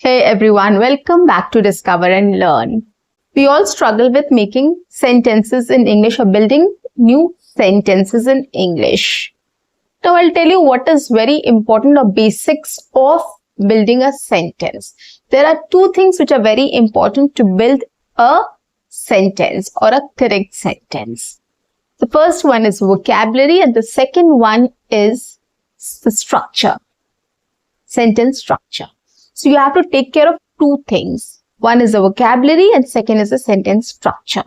Hey everyone, welcome back to Discover and Learn. We all struggle with making sentences in English or building new sentences in English. Now I'll tell you what is very important or basics of building a sentence. There are two things which are very important to build a sentence or a correct sentence. The first one is vocabulary and the second one is the structure, sentence structure. So you have to take care of two things. One is the vocabulary and second is the sentence structure.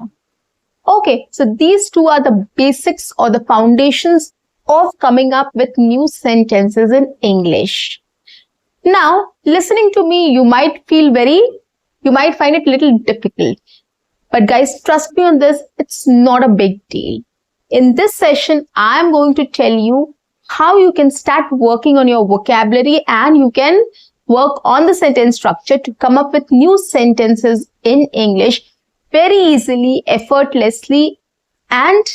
Okay, so these two are the basics or the foundations of coming up with new sentences in English. Now, listening to me, you might find it a little difficult. But guys, trust me on this, it's not a big deal. In this session, I'm going to tell you how you can start working on your vocabulary and you can work on the sentence structure to come up with new sentences in English very easily, effortlessly, and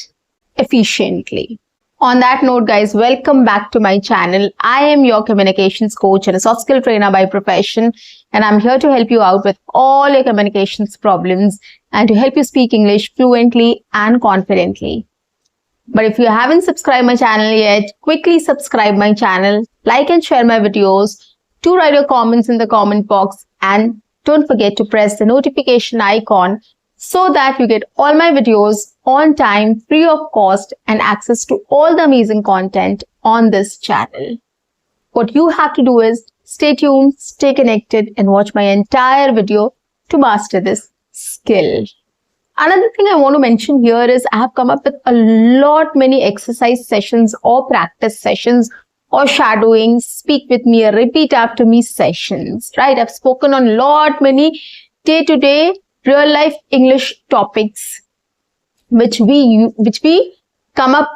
efficiently. On that note, guys, welcome back to my channel. I am your communications coach and a soft skill trainer by profession, and I'm here to help you out with all your communications problems and to help you speak English fluently and confidently. But if you haven't subscribed my channel yet, quickly subscribe my channel, like and share my videos, to write your comments in the comment box, and don't forget to press the notification icon so that you get all my videos on time, free of cost, and access to all the amazing content on this channel. What you have to do is stay tuned, stay connected, and watch my entire video to master this skill. Another thing I want to mention here is I have come up with many exercise sessions or practice sessions or shadowing, speak with me or repeat after me sessions, right? I've spoken on many day-to-day real life English topics which come up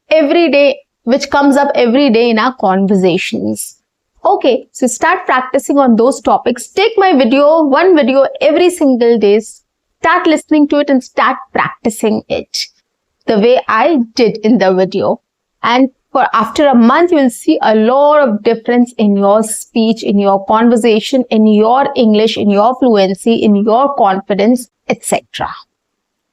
every day, which comes up every day in our conversations. Okay, so start practicing on those topics. Take my one video every single day, start listening to it and start practicing it the way I did in the video. And after a month, you will see a lot of difference in your speech, in your conversation, in your English, in your fluency, in your confidence, etc.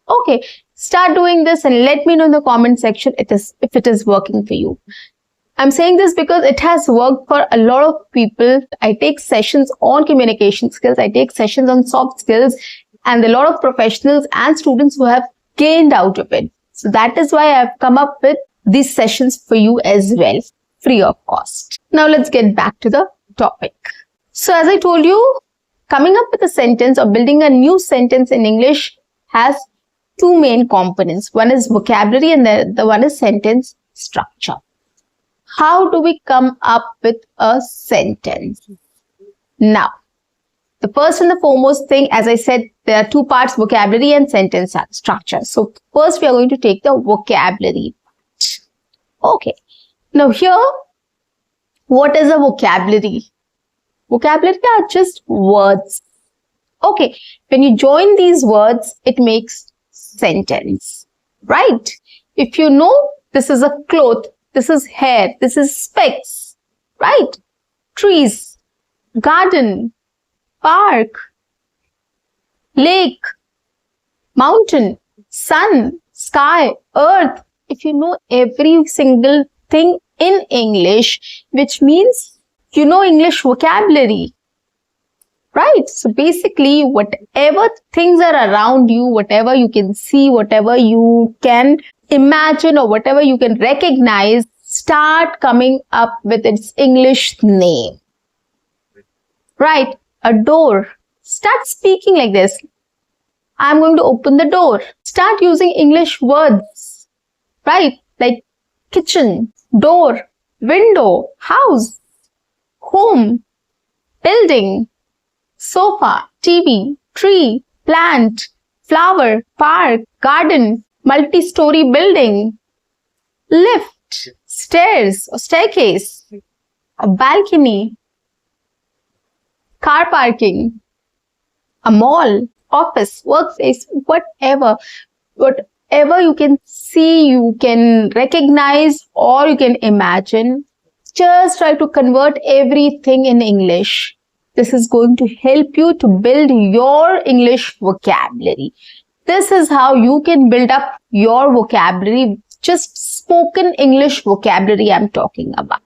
Okay, start doing this and let me know in the comment section if it is working for you. I'm saying this because it has worked for a lot of people. I take sessions on communication skills, I take sessions on soft skills, and a lot of professionals and students who have gained out of it. So that is why I've come up with these sessions for you as well, free of cost. Now let's get back to the topic. So as I told you, coming up with a sentence or building a new sentence in English has two main components. One is vocabulary and the one is sentence structure. How do we come up with a sentence? Now, the first and the foremost thing, as I said, there are two parts, vocabulary and sentence structure. So first we are going to take the vocabulary. Okay, now here, what is a vocabulary? Vocabulary are just words. Okay, when you join these words, it makes sentence, right? If you know this is a cloth, this is hair, this is specs, right? Trees, garden, park, lake, mountain, sun, sky, earth. If you know every single thing in English, which means you know English vocabulary, right? So basically, whatever things are around you, whatever you can see, whatever you can imagine or whatever you can recognize, start coming up with its English name, right? A door. Start speaking like this. I'm going to open the door. Start using English words. Right, like kitchen, door, window, house, home, building, sofa, TV, tree, plant, flower, park, garden, multi-story building, lift, stairs or staircase, a balcony, car parking, a mall, office, workplace, whatever you can see, you can recognize, or you can imagine. Just try to convert everything in English. This is going to help you to build your English vocabulary. This is how you can build up your vocabulary, just spoken English vocabulary I'm talking about.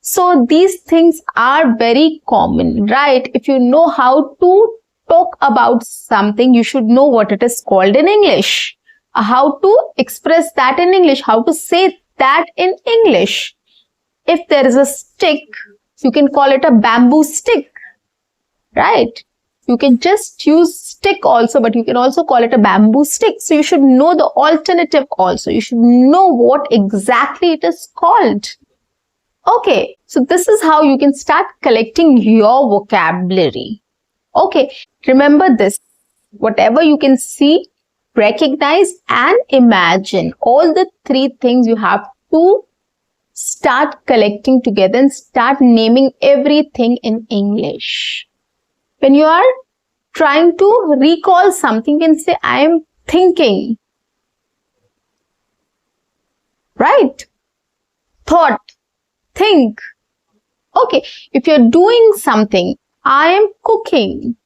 So these things are very common, right? If you know how to talk about something, you should know what it is called in English, how to express that in English, how to say that in English. If there is a stick, you can call it a bamboo stick, right? You can just use stick also, but you can also call it a bamboo stick. So you should know the alternative also. You should know what exactly it is called. Okay, so this is how you can start collecting your vocabulary. Okay, remember this. Whatever you can see, recognize and imagine. All the three things you have to start collecting together and start naming everything in English. When you are trying to recall something, you can say, I am thinking. Right? Thought. Think. Okay. If you're doing something, I am cooking.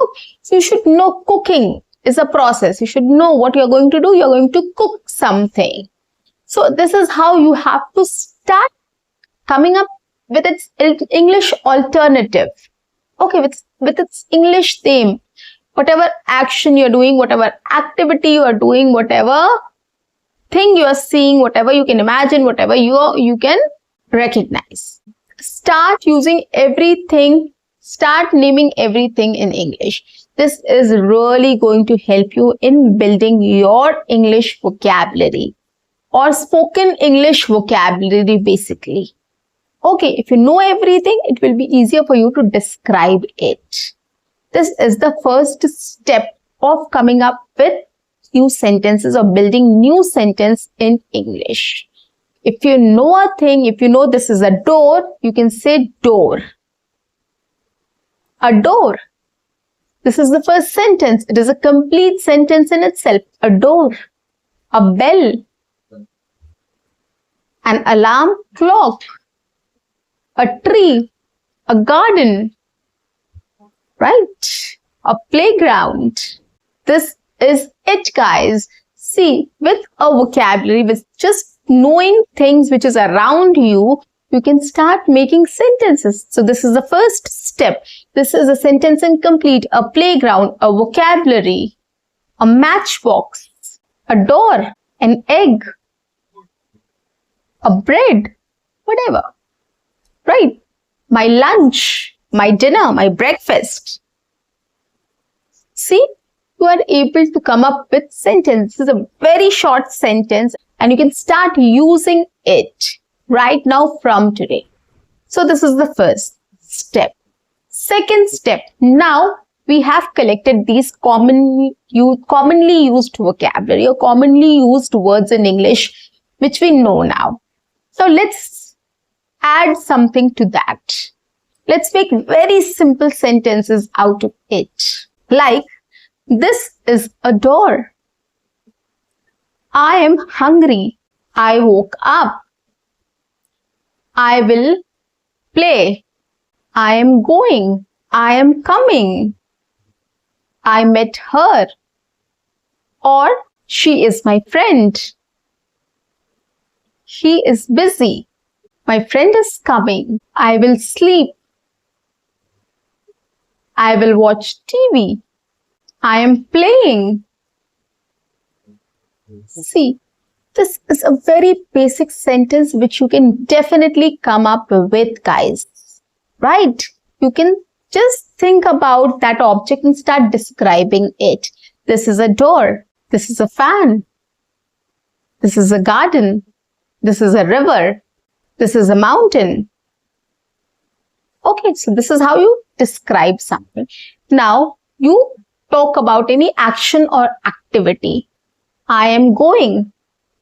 Okay. So you should know cooking is a process. You should know what you're going to do. You're going to cook something. So this is how you have to start coming up with its English alternative. Okay, with its English theme. Whatever action you're doing, whatever activity you are doing, whatever thing you are seeing, whatever you can imagine, whatever you can recognize. Start using everything, start naming everything in English. This is really going to help you in building your English vocabulary or spoken English vocabulary basically. Okay, if you know everything, it will be easier for you to describe it. This is the first step of coming up with new sentences or building new sentence in English. If you know a thing, if you know this is a door, you can say door. A door. This is the first sentence. It is a complete sentence in itself. A door. A bell. An alarm clock. A tree, a garden, right? A playground. This is it, guys. See, with a vocabulary, with just knowing things which is around you, you can start making sentences. So this is the first step. This is a sentence incomplete, a playground, a vocabulary, a matchbox, a door, an egg, a bread, whatever. Right? My lunch, my dinner, my breakfast. See, you are able to come up with sentences, a very short sentence, and you can start using it right now from today. So this is the first step. Second step, now we have collected these commonly used vocabulary or commonly used words in English, which we know now. So let's add something to that. Let's make very simple sentences out of it. Like, this is a door. I am hungry. I woke up. I will play. I am going. I am coming. I met her. Or, she is my friend. He is busy. My friend is coming. I will sleep. I will watch TV. I am playing. See, this is a very basic sentence which you can definitely come up with, guys. Right? You can just think about that object and start describing it. This is a door. This is a fan. This is a garden. This is a river. This is a mountain. Okay, so this is how you describe something. Now, you talk about any action or activity. I am going.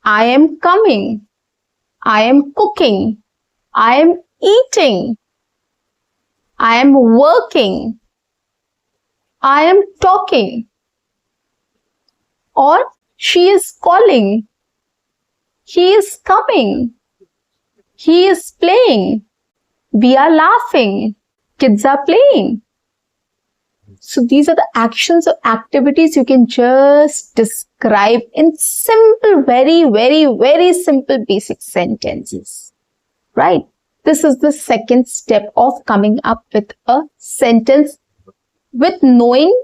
I am coming. I am cooking. I am eating. I am working. I am talking. Or she is calling. He is coming. He is playing. We are laughing. Kids are playing. So these are the actions or activities you can just describe in simple, very, very, very simple basic sentences, right? This is the second step of coming up with a sentence with knowing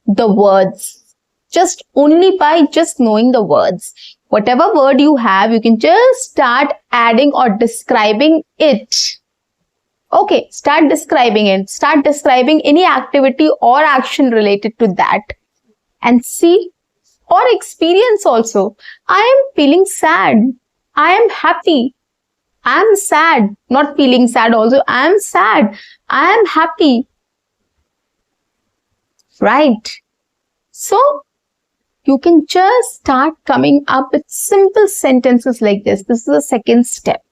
the words. Just only by just knowing the words. Whatever word you have, you can just start adding or describing it. Okay, start describing it. Start describing any activity or action related to that. And see, or experience also. I am feeling sad. I am happy. I am sad. Not feeling sad also. I am sad. I am happy. Right. So, you can just start coming up with simple sentences like this. This is the second step.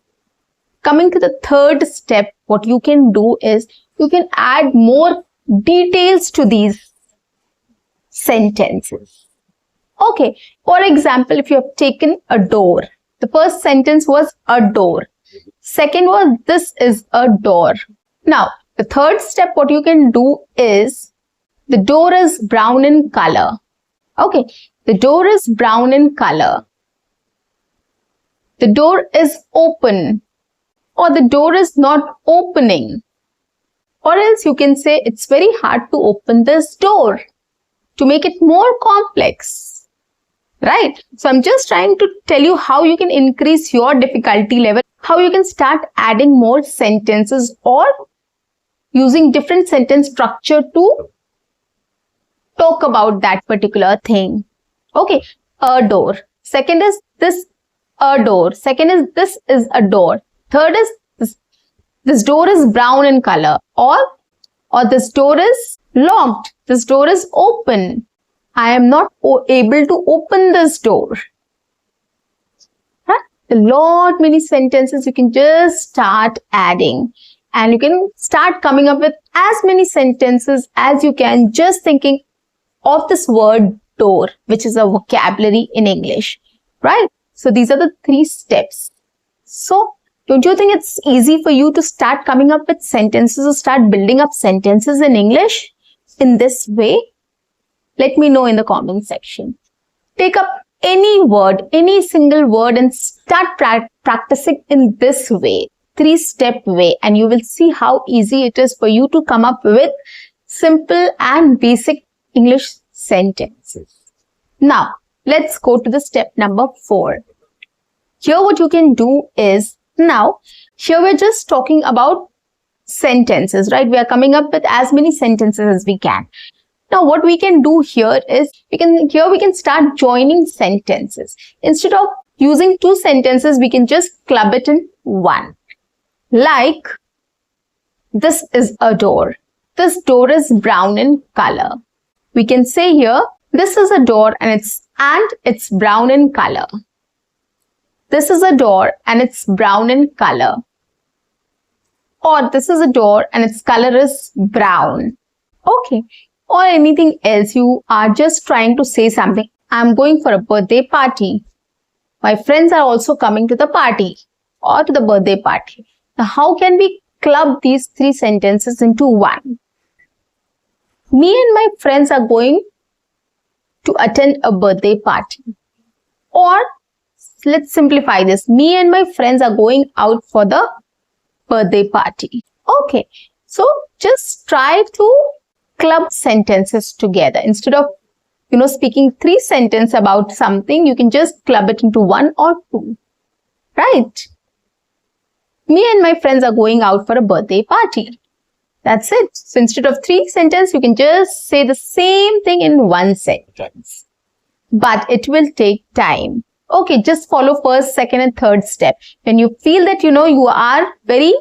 Coming to the third step, what you can do is you can add more details to these sentences. Okay, for example, if you have taken a door, the first sentence was a door. Second was this is a door. Now, the third step, what you can do is the door is brown in color. Okay, the door is brown in color. The door is open. Or the door is not opening. Or else you can say it's very hard to open this door, to make it more complex. Right? So I'm just trying to tell you how you can increase your difficulty level, how you can start adding more sentences or using different sentence structure to talk about that particular thing. Okay, a door. Second is this, a door. Second is this is a door. Third is this door is brown in color, or this door is locked. This door is open. I am not able to open this door. Huh? A lot many sentences you can just start adding, and you can start coming up with as many sentences as you can, just thinking of this word door, which is a vocabulary in English, right? So these are the 3 steps. So don't you think it's easy for you to start coming up with sentences or start building up sentences in English in this way? Let me know in the comment section. Take up any word, any single word and start practicing in this way, 3-step way, and you will see how easy it is for you to come up with simple and basic English sentences. Now, let's go to the step number 4. Here what you can do is, now, here we're just talking about sentences, right? We are coming up with as many sentences as we can. Now, what we can do here is, we can start joining sentences. Instead of using 2 sentences, we can just club it in one. Like, this is a door. This door is brown in color. We can say here, this is a door and it's brown in color. This is a door and it's brown in color. Or this is a door and its color is brown. Okay. Or anything else. You are just trying to say something. I'm going for a birthday party. My friends are also coming to the party or to the birthday party. Now, how can we club these 3 sentences into one? Me and my friends are going to attend a birthday party. Or let's simplify this. Me and my friends are going out for the birthday party. Okay. So just try to club sentences together. Instead of, speaking 3 sentences about something, you can just club it into 1 or 2. Right? Me and my friends are going out for a birthday party. That's it. So instead of 3 sentences, you can just say the same thing in 1 sentence. But it will take time. Okay, just follow first, second and third step. When you feel that, you are very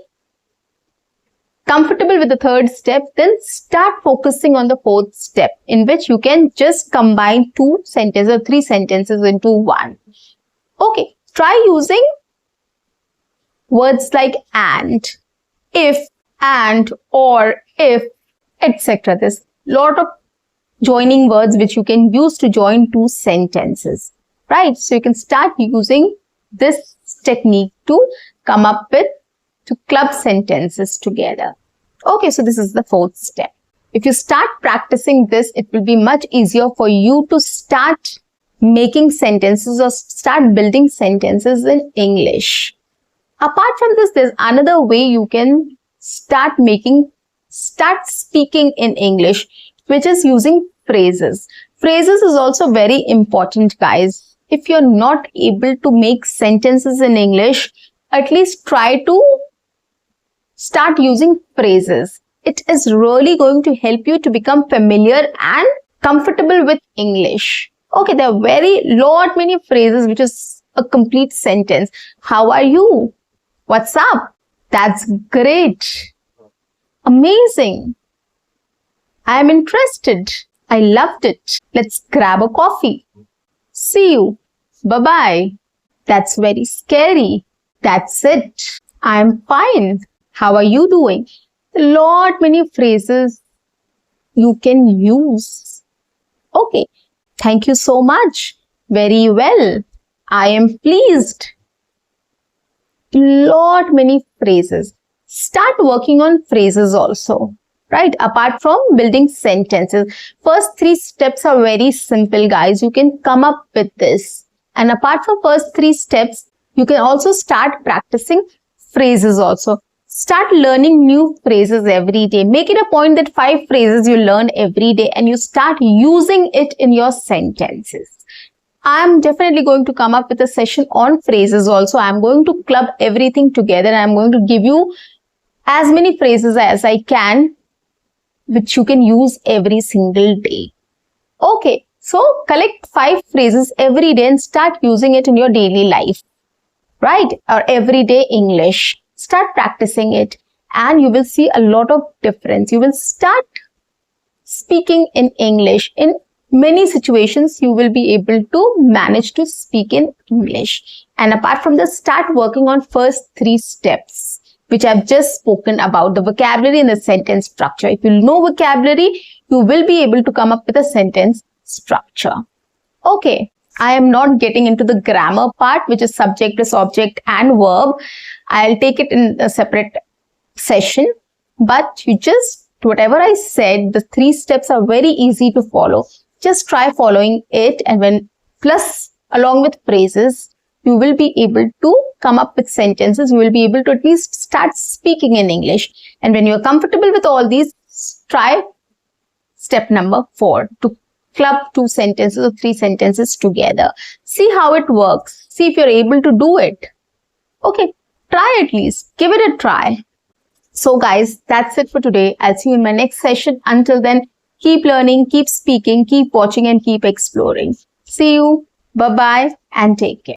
comfortable with the third step, then start focusing on the 4th step, in which you can just combine 2 sentences or 3 sentences into 1. Okay, try using words like and, if, and, or, if, etc. There's a lot of joining words which you can use to join 2 sentences. Right? So you can start using this technique to come up with, to club sentences together. Okay, so this is the fourth step. If you start practicing this, it will be much easier for you to start making sentences or start building sentences in English. Apart from this, there's another way you can start speaking in English, which is using phrases. Phrases is also very important, guys. If you're not able to make sentences in English, at least try to start using phrases. It is really going to help you to become familiar and comfortable with English. Okay, there are many phrases which is a complete sentence. How are you? What's up? That's great. Amazing. I'm interested. I loved it. Let's grab a coffee. See you. Bye-bye. That's very scary. That's it. I'm fine. How are you doing? Many phrases you can use. Okay. Thank you so much. Very well. I am pleased. Many phrases. Start working on phrases also, right? Apart from building sentences. First 3 steps are very simple, guys. You can come up with this. And apart from first 3 steps, you can also start practicing phrases also. Start learning new phrases every day. Make it a point that 5 phrases you learn every day and you start using it in your sentences. I'm definitely going to come up with a session on phrases also. I'm going to club everything together and I'm going to give you as many phrases as I can, which you can use every single day. Okay, so collect 5 phrases every day and start using it in your daily life, right? Or everyday English. Start practicing it and you will see a lot of difference. You will start speaking in English. In many situations, you will be able to manage to speak in English. And apart from this, start working on first 3 steps, which I've just spoken about, the vocabulary and the sentence structure. If you know vocabulary, you will be able to come up with a sentence structure. Okay, I am not getting into the grammar part, which is subject plus object and verb. I'll take it in a separate session, but whatever I said, the 3 steps are very easy to follow. Just try following it, and along with phrases, you will be able to come up with sentences. You will be able to at least start speaking in English. And when you're comfortable with all these, try step number 4 to club 2 sentences or 3 sentences together. See how it works. See if you're able to do it. Okay, try at least. Give it a try. So guys, that's it for today. I'll see you in my next session. Until then, keep learning, keep speaking, keep watching and keep exploring. See you. Bye-bye and take care.